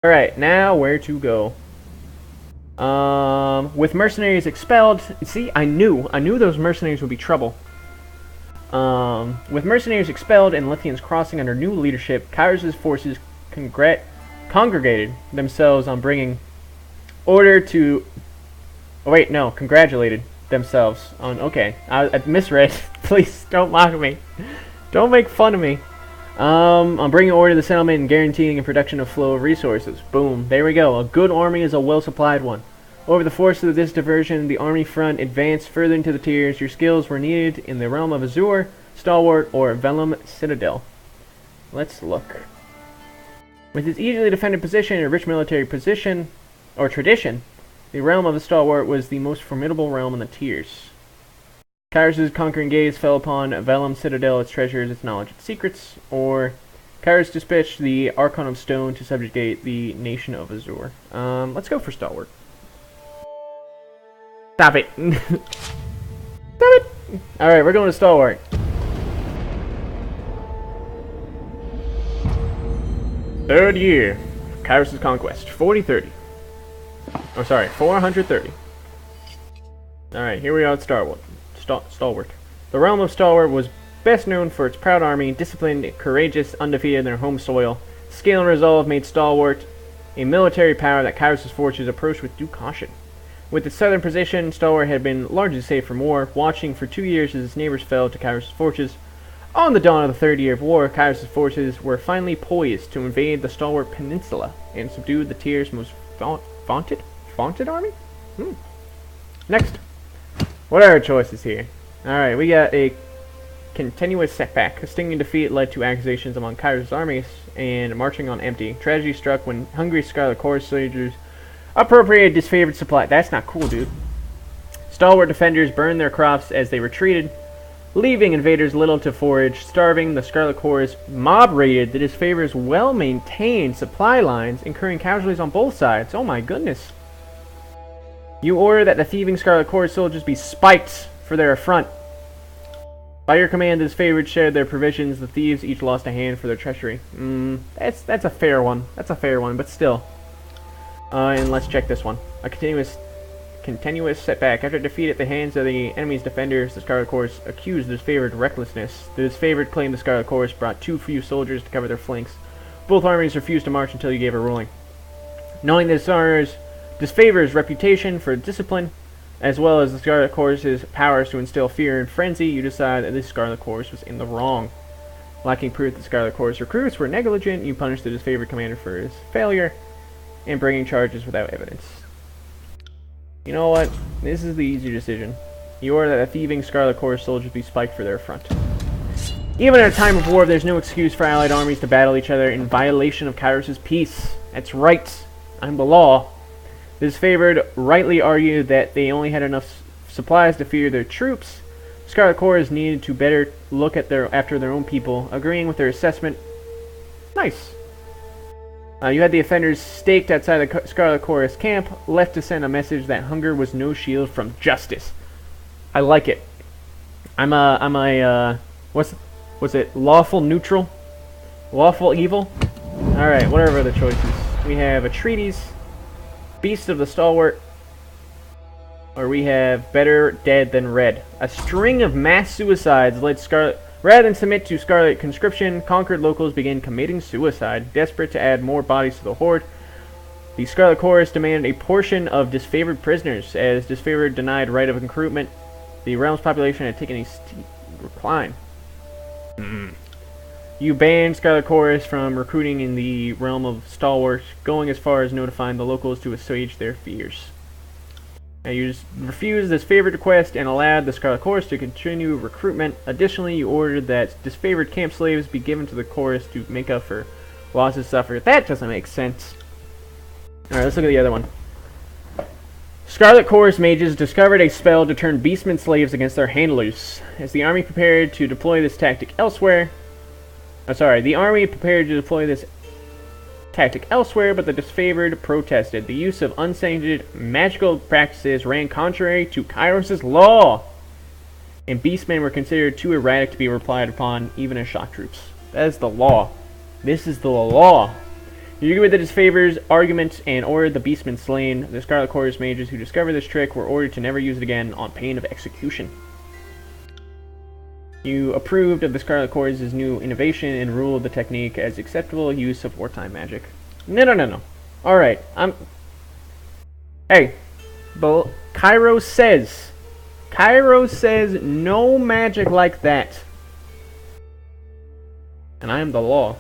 Alright, now where to go? With mercenaries expelled, see, I knew those mercenaries would be trouble. With mercenaries expelled and Lithians crossing under new leadership, Kyrus' forces congregated themselves on bringing order to... Oh wait, no, congratulated themselves on... Okay, I misread. Please, don't mock me. Don't make fun of me. I'm bringing order to the settlement and guaranteeing a production of flow of resources. Boom. There we go. A good army is a well-supplied one. Over the force of this diversion, the army front advanced further into the tiers. Your skills were needed in the realm of Azure, Stalwart, or Vellum Citadel. Let's look. With its easily defended position and a rich military position, or tradition, the realm of the Stalwart was the most formidable realm in the tiers. Kyrus' conquering gaze fell upon Vellum Citadel, its treasures, its knowledge, its secrets, or Kyrus dispatched the Archon of Stone to subjugate the nation of Azure. Let's go for Stalwart. Stop it! Stop it! Alright, we're going to Stalwart. Third year. Kyrus' conquest. 4030. Oh, sorry, 430. Alright, here we are at Stalwart. The realm of Stalwart was best known for its proud army, disciplined, courageous, undefeated in their home soil. Skill and resolve made Stalwart a military power that Kyrus' forces approached with due caution. With its southern position, Stalwart had been largely safe from war, watching for 2 years as its neighbors fell to Kyrus' forces. On the dawn of the third year of war, Kyrus' forces were finally poised to invade the Stalwart Peninsula and subdue the tier's most vaunted army? Next. What are our choices here? Alright, we got a continuous setback. A stinging defeat led to accusations among Kyrus' armies and marching on empty. Tragedy struck when hungry Scarlet Chorus soldiers appropriated disfavored supply. That's not cool, dude. Stalwart defenders burned their crops as they retreated, leaving invaders little to forage. Starving, the Scarlet Chorus mob raided the disfavors' well-maintained supply lines, incurring casualties on both sides. Oh my goodness. You order that the thieving Scarlet Chorus soldiers be spiked for their affront. By your command, the disfavored shared their provisions. The thieves each lost a hand for their treachery. That's a fair one. That's a fair one, but still. And let's check this one. A continuous setback. After defeat at the hands of the enemy's defenders, the Scarlet Chorus accused the disfavored recklessness. The disfavored claimed the Scarlet Chorus brought too few soldiers to cover their flanks. Both armies refused to march until you gave a ruling. Knowing this disfavors reputation for discipline, as well as the Scarlet Chorus' powers to instill fear and frenzy, you decide that this Scarlet Chorus was in the wrong. Lacking proof that the Scarlet Chorus recruits were negligent, you punish the disfavored commander for his failure and bringing charges without evidence. You know what? This is the easier decision. You order that the thieving Scarlet Chorus soldiers be spiked for their affront. Even at a time of war, there's no excuse for allied armies to battle each other in violation of Kyrus' peace. That's right. I'm the law. The disfavored rightly argued that they only had enough supplies to fear their troops. Scarlet Chorus needed to better look at after their own people, agreeing with their assessment. Nice. You had the offenders staked outside the Scarlet Chorus camp, left to send a message that hunger was no shield from justice. I like it. What's it? Lawful neutral? Lawful evil? Alright, what are our other choices? We have a treaties, Beast of the Stalwart, or we have Better Dead Than Red. A string of mass suicides led Scarlet... Rather than submit to Scarlet conscription, conquered locals began committing suicide. Desperate to add more bodies to the horde, the Scarlet Chorus demanded a portion of disfavored prisoners. As disfavored denied right of recruitment, the realm's population had taken a steep decline. You banned Scarlet Chorus from recruiting in the realm of Stalwart, going as far as notifying the locals to assuage their fears. Now you just refused this favored request and allowed the Scarlet Chorus to continue recruitment. Additionally, you ordered that disfavored camp slaves be given to the Chorus to make up for losses suffered. That doesn't make sense. Alright, let's look at the other one. Scarlet Chorus mages discovered a spell to turn beastmen slaves against their handlers. As the army prepared to deploy this tactic elsewhere... the army prepared to deploy this tactic elsewhere, but the disfavored protested. The use of unsanctioned magical practices ran contrary to Kyrus' law, and beastmen were considered too erratic to be relied upon even as shock troops. That is the law. This is the law. You agree with the disfavor's argument and ordered the beastmen slain. The Scarlet Chorus mages who discovered this trick were ordered to never use it again on pain of execution. You approved of the Scarlet Chorus' new innovation and ruled the technique as acceptable use of wartime magic. No. Alright, Hey, Cairo says no magic like that. And I am the law.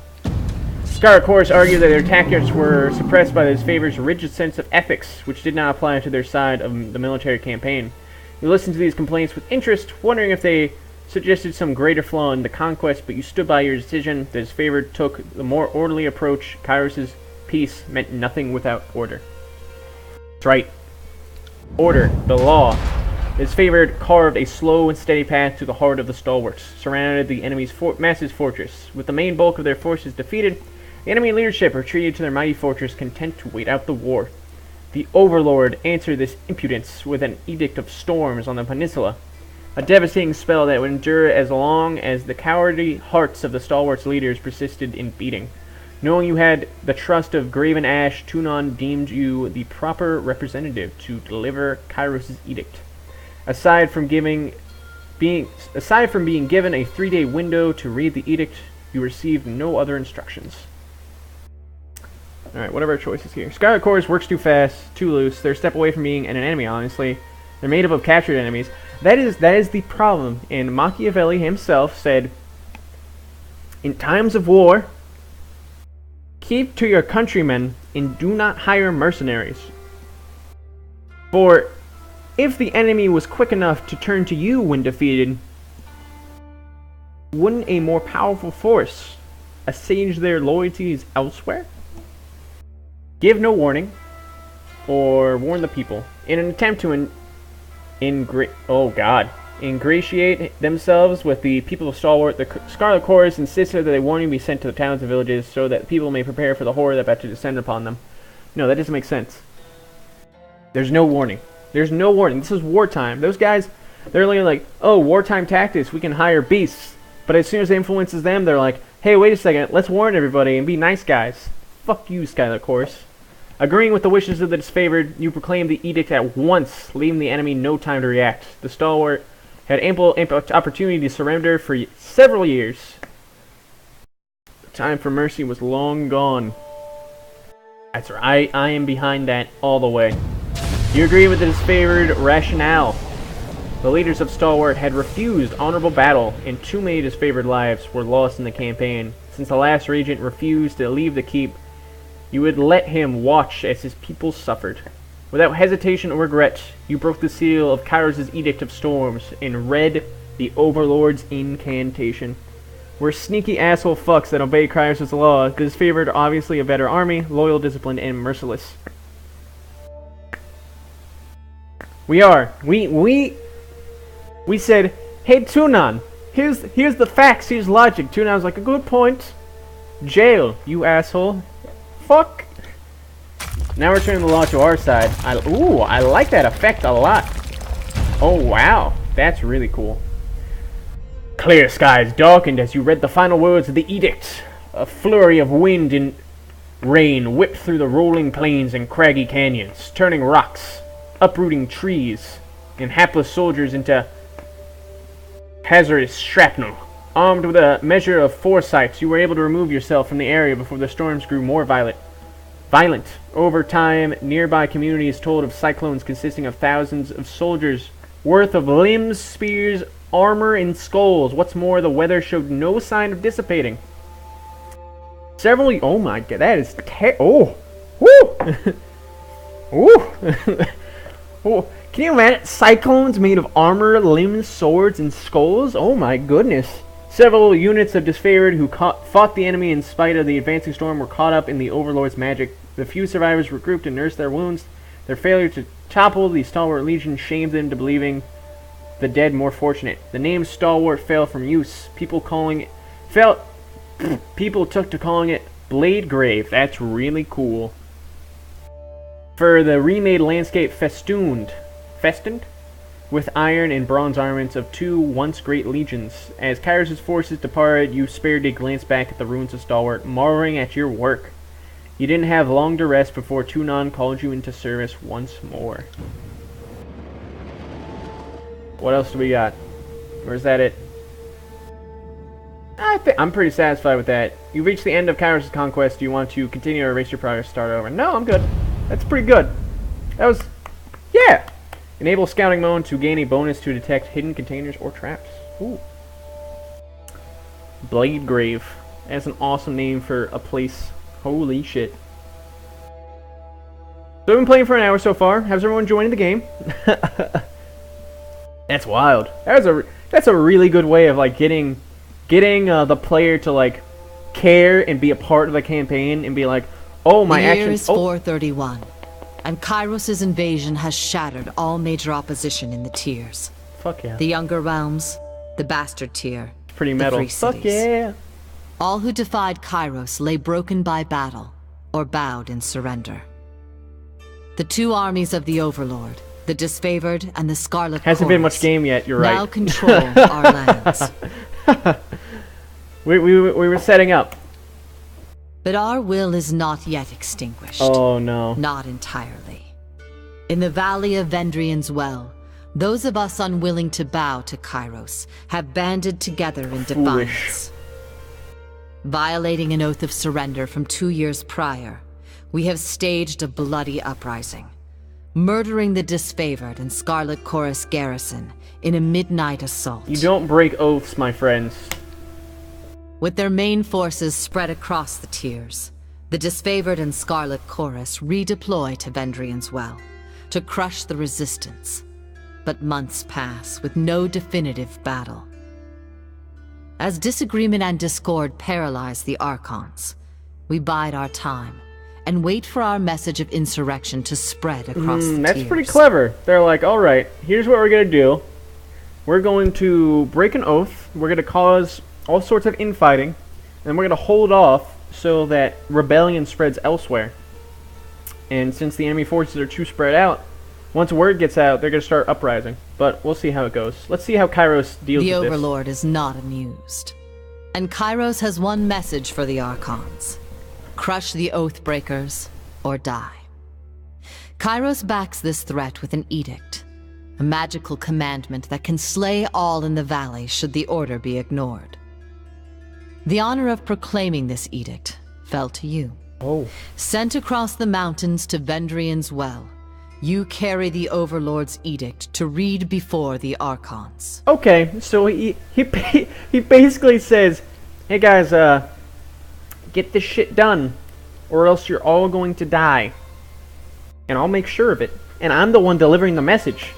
Scarlet Chorus argued that their tactics were suppressed by the disfavor's rigid sense of ethics, which did not apply to their side of the military campaign. You listened to these complaints with interest, wondering if they suggested some greater flaw in the conquest, but you stood by your decision. The disfavored took the more orderly approach. Kairos' peace meant nothing without order. That's right. Order, the law. The disfavored carved a slow and steady path to the heart of the stalwarts, surrounded the enemy's massive fortress. With the main bulk of their forces defeated, the enemy leadership retreated to their mighty fortress, content to wait out the war. The Overlord answered this impudence with an edict of storms on the peninsula, a devastating spell that would endure as long as the cowardly hearts of the stalwarts leaders persisted in beating. Knowing you had the trust of Graven Ash, Tunon deemed you the proper representative to deliver Kairos' edict. Aside from being given a 3-day window to read the edict, you received no other instructions. Alright, what are our choices here? Scarlet Chorus works too fast, too loose. They're a step away from being an enemy, honestly. They're made up of captured enemies. That is the problem. And Machiavelli himself said, in times of war, keep to your countrymen and do not hire mercenaries. For if the enemy was quick enough to turn to you when defeated, wouldn't a more powerful force assuage their loyalties elsewhere? Give no warning, or warn the people. In an attempt to ingratiate themselves with the people of Stalwart, the Scarlet Chorus insisted that a warning be sent to the towns and villages so that people may prepare for the horror that about to descend upon them. No, that doesn't make sense. There's no warning. There's no warning. This is wartime. Those guys, they're like, oh, wartime tactics, we can hire beasts. But as soon as it influences them, they're like, hey, wait a second, let's warn everybody and be nice guys. Fuck you, Scarlet Chorus. Agreeing with the wishes of the disfavored, you proclaimed the edict at once, leaving the enemy no time to react. The stalwart had ample opportunity to surrender for several years. The time for mercy was long gone. That's right, I am behind that all the way. You agree with the disfavored rationale. The leaders of Stalwart had refused honorable battle, and too many disfavored lives were lost in the campaign. Since the last regent refused to leave the keep, you would let him watch as his people suffered. Without hesitation or regret, you broke the seal of Kairos' Edict of Storms and read the Overlord's incantation. We're sneaky asshole fucks that obey Kairos' law. The disfavored are obviously a better army, loyal, disciplined, and merciless. We are. We said, hey Tunon, here's the facts, here's logic. Tunon's like, a good point. Jail, you asshole. Fuck. Now we're turning the law to our side. I like that effect a lot. Oh wow, that's really cool. Clear skies darkened as you read the final words of the edict. A flurry of wind and rain whipped through the rolling plains and craggy canyons, turning rocks, uprooting trees, and hapless soldiers into hazardous shrapnel. Armed with a measure of foresight, you were able to remove yourself from the area before the storms grew more violent. Over time, nearby communities told of cyclones consisting of thousands of soldiers' worth of limbs, spears, armor, and skulls. What's more, the weather showed no sign of dissipating. Oh my god, that is oh! Woo! Ooh! Oh, can you imagine cyclones made of armor, limbs, swords, and skulls? Oh my goodness. Several units of disfavored who fought the enemy in spite of the advancing storm were caught up in the Overlord's magic. The few survivors regrouped and nursed their wounds. Their failure to topple the Stalwart Legion shamed them to believing the dead more fortunate. The name Stalwart fell from use. People took to calling it Blade Grave. That's really cool. For the remade landscape festooned with iron and bronze armaments of two once great legions. As Kairos' forces departed, you spared a glance back at the ruins of Stalwart, marveling at your work. You didn't have long to rest before Tunon called you into service once more. What else do we got? Or is that it? I'm pretty satisfied with that. You've reached the end of Kairos' conquest. Do you want to continue or erase your progress, start over? No, I'm good. That's pretty good. That was... yeah! Enable scouting mode to gain a bonus to detect hidden containers or traps. Ooh. Blade Grave. That's an awesome name for a place. Holy shit. So we've been playing for an hour so far. How's everyone joining the game? That's wild. That's a really good way of like getting the player to like care and be a part of the campaign and be like, oh, my actions. The year is 431, and Kairos' invasion has shattered all major opposition in the tiers. Fuck yeah. The Younger Realms, the Bastard Tier, Pretty metal. the Free Fuck Cities. yeah. All who defied Kairos lay broken by battle or bowed in surrender. The two armies of the Overlord, the Disfavored and the Scarlet Hasn't Chorus, been much game yet, you're right. now control our lands. We were setting up. But our will is not yet extinguished. Oh no. Not entirely. In the valley of Vendrian's Well, those of us unwilling to bow to Kairos have banded together in defiance. Violating an oath of surrender from 2 years prior, we have staged a bloody uprising, murdering the Disfavored and Scarlet Chorus garrison in a midnight assault. You don't break oaths, my friends. With their main forces spread across the tiers, the Disfavored and Scarlet Chorus redeploy to Vendrian's Well to crush the resistance. But months pass with no definitive battle. As disagreement and discord paralyze the Archons, we bide our time and wait for our message of insurrection to spread across the That's tiers. pretty clever. They're like, alright, here's what we're gonna do. We're going to break an oath, we're gonna cause all sorts of infighting, and we're gonna hold off so that rebellion spreads elsewhere. And since the enemy forces are too spread out, once word gets out, they're gonna start uprising. But we'll see how it goes. Let's see how Kairos deals The with this. Overlord is not amused. And Kairos has one message for the Archons. Crush the Oathbreakers, or die. Kairos backs this threat with an edict. A magical commandment that can slay all in the valley should the order be ignored. The honor of proclaiming this edict fell to you. Oh. Sent across the mountains to Vendrian's Well, you carry the Overlord's edict to read before the Archons. Okay, so he basically says, hey guys, get this shit done, or else you're all going to die. And I'll make sure of it. And I'm the one delivering the message.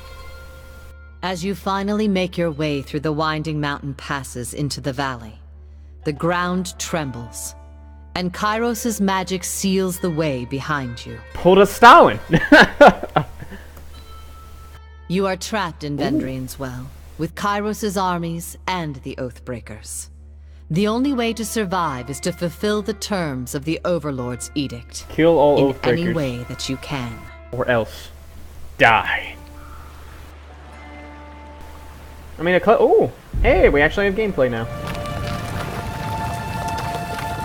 As you finally make your way through the winding mountain passes into the valley, the ground trembles, and Kairos' magic seals the way behind you. Pulled a Stalin. You are trapped in Vendrian's Well, with Kairos' armies and the Oathbreakers. The only way to survive is to fulfill the terms of the Overlord's edict. Kill all in Oathbreakers. any way that you can. Or else. Die. I mean, oh! Hey, we actually have gameplay now.